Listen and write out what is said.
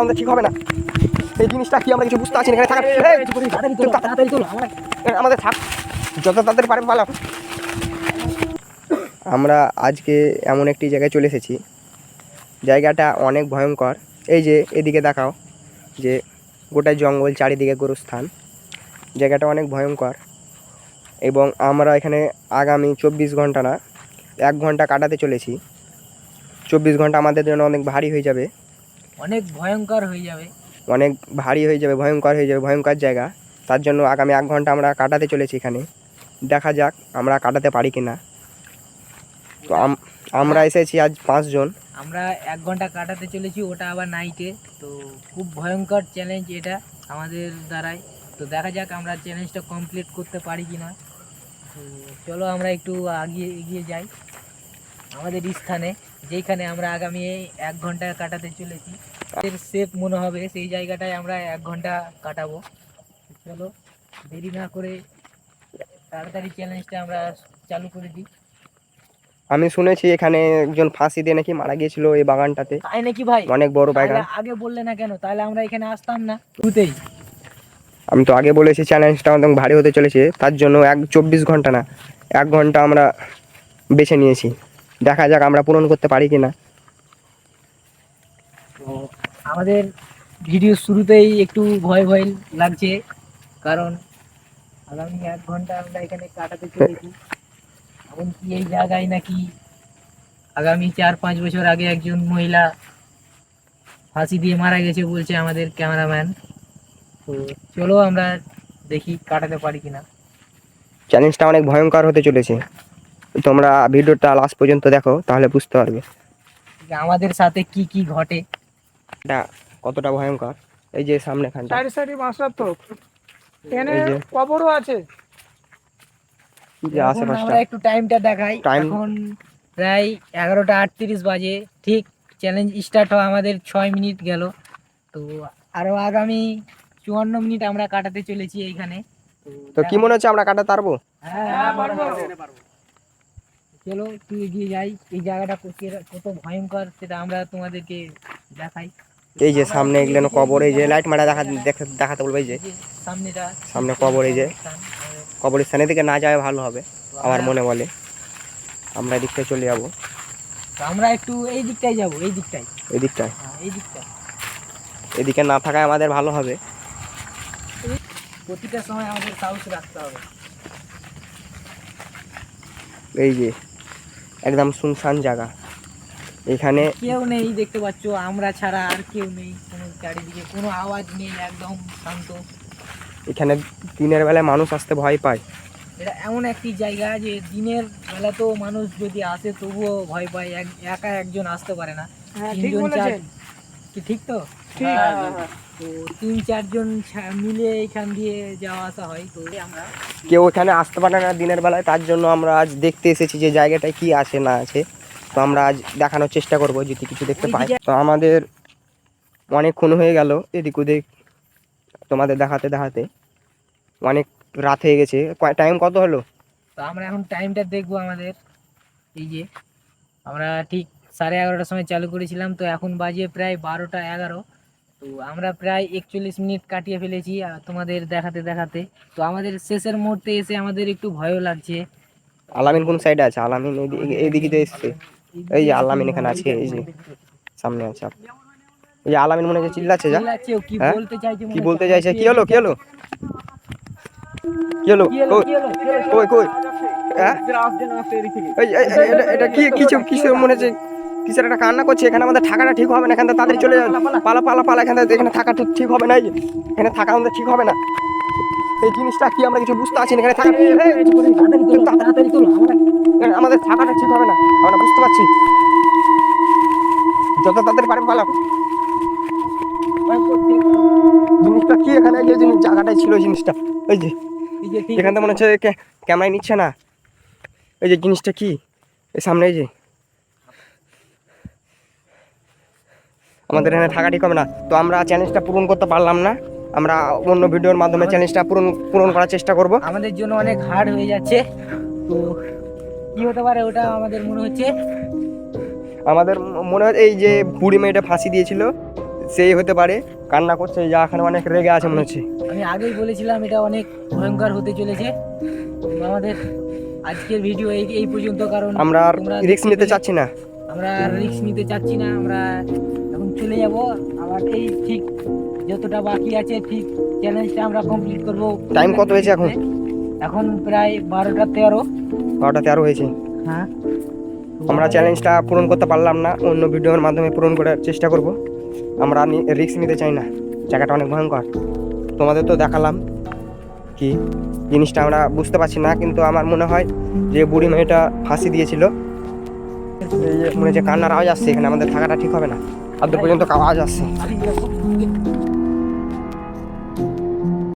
আমাদের ঠিক হবে না। এই জিনিসটা কি আমরা কিছু বুঝতে পারছি না। এখানে থাকা আমাদের থাক, যত তাড়াতাড়ি পারে ভালো। আমরা আজকে এমন একটি জায়গায় চলে এসেছি, জায়গাটা অনেক ভয়ঙ্কর। এই যে এদিকে দেখাও, যে গোটাই জঙ্গল, চারিদিকে গোরস্থান। জায়গাটা অনেক ভয়ঙ্কর এবং আমরা এখানে আগামী 24 ঘন্টা না 1 ঘন্টা কাটাতে চলেছি। 24 ঘন্টা আমাদের জন্য অনেক ভারী হয়ে যাবে, অনেক ভয়ঙ্কর হয়ে যাবে, অনেক ভারী হয়ে যাবে, ভয়ঙ্কর হয়ে যাবে, ভয়ঙ্কর জায়গা। তার জন্য আগামী 1 ঘন্টা আমরা কাটাতে চলেছি এখানে। দেখা যাক আমরা কাটাতে পারি কি না। তো আমরা এসেছি আজ 5 জন। আমরা 1 ঘন্টা কাটাতে চলেছি, ওটা আবার নাইটে। তো খুব ভয়ঙ্কর চ্যালেঞ্জ এটা আমাদের দ্বারাই। তো দেখা যাক আমরা চ্যালেঞ্জটা কমপ্লিট করতে পারি কি না। তো চলো আমরা একটু এগিয়ে যাই আমাদের স্থানে, যেখানে আমরা আগামী 1 ঘন্টা কাটাতে চলেছি। সেফ মনে হবে সেই জায়গাটায় আমরা 1 ঘন্টা কাটাবো। চলো দেরি না করে তাড়াতাড়ি চ্যালেঞ্জটা আমরা চালু করে দিই। আমি শুনেছি এখানে একজন ফাঁসি দিয়ে নাকি মারা গিয়েছিল এই বাগানটাতে। তাই নাকি ভাই? অনেক বড় বাগান। আগে বললে না কেন? তাহলে আমরা এখানে আসতাম না শুরুতেই। আমি তো আগে বলেছি চ্যালেঞ্জটা অনেক ভারী হতে চলেছে, তার জন্য 24 ঘন্টা না 1 ঘন্টা আমরা বেছে নিয়েছি। দেখা যাক আমরা পূরণ করতে পারি কি না। তো আমাদের ভিডিও শুরুতেই একটু ভয় ভয় লাগছে, কারণ আগামী 1 ঘন্টা আমরা এখানে কাটাতে চলেছি। এমনকি এই জায়গায় নাকি আগামী 4-5 বছর আগে একজন মহিলা ফাঁসি দিয়ে মারা গেছে বলছে আমাদের ক্যামেরাম্যান। তো চলো আমরা দেখি কাটাতে পারি কিনা। চ্যালেঞ্জটা অনেক ভয়ঙ্কর হতে চলেছে, তোমরা ভিডিওটা লাস্ট পর্যন্ত দেখো, তাহলে বুঝতে পারবে যে আমাদের সাথে কি কি ঘটে। এটা কতটা ভয়ঙ্কর। এই যে সামনে খানটা, সাইড সাইডে বাঁশার তো এখানে এই যে কবরও আছে। যে এখন আশেপাশটা আমরা একটু টাইমটা দেখাই। টাইম এখন প্রায় 11টা 38 বাজে। ঠিক চ্যালেঞ্জ স্টার্ট হওয়া আমাদের 6 মিনিট গেল। তো আরো আগামী 54 মিনিট আমরা কাটাতে চলেছি এইখানে। তো কি মনে হচ্ছে আমরা কাটাতে পারবো? হ্যাঁ পারবো। চলো একটু এগিয়ে যাই। এই জায়গাটা কত ভয়ঙ্কর সেটা আমরা তোমাদেরকে দেখাই। এই যে সামনে এগুলো কবর, এই যে লাইট মারা দেখাতে বলবে। এই যে সামনেটা, সামনে কবর, এই যে কবরস্থানের দিকে না যাওয়া ভালো হবে আমার মনে বলে। আমরা এদিক থেকে চলে যাবো। তো আমরা একটু এই দিকটাই যাবো, এই দিকটাই, এই দিকটায়, এই দিকটায়। এদিকে না থাকায় আমাদের ভালো হবে। প্রতিটা সময় আমাদের সাহস রাখতে হবে। এই যে একদম শুনশান জায়গা, এখানে কেউ নেই দেখতে পাচ্ছ, আমরা ছাড়া আর কেউ নেই। কোনো চারিদিকে কোনো আওয়াজ নেই, একদম শান্ত। এখানে দিনের বেলায় মানুষ আসতে ভয় পায়। এটা এমন একটি জায়গা যে দিনের বেলা তো মানুষ যদি আসে তবুও ভয় পায়, একা একজন আসতে পারে না। হ্যাঁ ঠিক 3-4 বলেছেন। কি ঠিক তো? ঠিক। তো 3-4 জন মিলে এখান দিয়ে যাওয়া আসা হয়। তো আমরা কেউ এখানে আসতে পারে না দিনের বেলায়, তার জন্য আমরা আজ দেখতে এসেছি যে জায়গাটায় কি আছে না আছে। তো আমরা আজ দেখানোর চেষ্টা করবো যদি কিছু দেখতে পাই। তো আমাদের অনেকক্ষণ হয়ে গেল এদিক ওদিক তোমাদের দেখাতে দেখাতে, অনেক রাত হয়ে গেছে। টাইম কত হলো? তো আমরা এখন টাইমটা দেখবো আমাদের। এই যে আমরা ঠিক 11:30টার সময় চালু করেছিলাম, তো এখন বাজে প্রায় 12টা 11। তো আমরা প্রায় 41 মিনিট কাটিয়ে ফেলেছি তোমাদের দেখাতে দেখাতে। তো আমাদের শেষের মুহূর্তে এসে আমাদের একটু ভয়ও লাগছে। আলামিন কোন সাইডে আছে? আলামিন এইদিকে তো এসছে। এই যে আলামিন এখানে আছে, এই যে সামনে আছে। এই যে আলামিন মনে হচ্ছে চিল্লাচ্ছে। যা ও কি হ্যাঁ বলতে চাইছে, কি বলতে চাইছে? কি হলো কি হলো কি হলো? কই কই হ্যাঁ এটা কি কিছু কিছু মনে হচ্ছে কিসের একটা কান্না করছে। এখানে আমাদের থাকাটা ঠিক হবে না, এখান থেকে তাড়াতাড়ি চলে যাবে। পালা পালা পালা, এখান থেকে এখানে থাকা ঠিক হবে না। এই যে এখানে থাকা আমাদের ঠিক হবে না। এই জিনিসটা কি আমরা কিছু বুঝতে পারছি না। এখানে থাকা তাড়াতাড়ি তোলো, আমাদের থাকাটা ঠিক হবে না, আমরা বুঝতে পারছি। যত তাড়াতাড়ি পারেন পালাও। জিনিসটা কি এখানে? এই জিনিস জায়গাটাই ছিল জিনিসটা। এই যে এখান থেকে মনে হচ্ছে ক্যামেরায় নিচ্ছে না। এই যে জিনিসটা কি এই সামনে, এই যে আমাদের এখানে থাকা ঠিক হবে না। তো আমরা চ্যালেঞ্জটা পূরণ করতে পারলাম না। আমরা অন্য ভিডিওর মাধ্যমে চ্যালেঞ্জটা পূরণ করার চেষ্টা করব। আমাদের জন্য অনেক হার্ড হয়ে যাচ্ছে। তো কি হতে পারে ওটা আমাদের মনে হচ্ছে এই যে বুড়ি মেয়েটা ফাঁসি দিয়েছিল, সেই হতে পারে, কান্না করছে, যা এখানে অনেক রেগে আছে মনে হচ্ছে। আমি আগেই বলেছিলাম এটা অনেক ভয়ঙ্কর হতে চলেছে। তো আমাদের আজকের ভিডিও এই পর্যন্ত, কারণ আমরা আর তোমরা রিস্ক নিতে চাচ্ছি না। আমরা রিস্ক নিতে চাচ্ছি না। আমরা এখন চলে যাব আবার এই ঠিক যতটা বাকি আছে ঠিক চ্যালেঞ্জটা আমরা কমপ্লিট করব। টাইম কত হয়েছে এখন? এখন প্রায় 12টা 13। 12টা 13 হয়েছে। হ্যাঁ, আমরা চ্যালেঞ্জটা পূরণ করতে পারলাম না, অন্য ভিডিওর মাধ্যমে পূরণ করার চেষ্টা করব। আমরা রিস্ক নিতে চাই না, জায়গাটা অনেক ভয়ঙ্কর। তোমাদের তো দেখালাম কি জিনিসটা আমরা বুঝতে পারছি না, কিন্তু আমার মনে হয় যে বুড়ি মেয়েটা ফাঁসি দিয়েছিল। এই যে মনে হচ্ছে কান্নার আওয়াজ আসছে, এখানে আমাদের থাকাটা ঠিক হবে না। আদ্য পর্যন্ত আওয়াজ আসছে।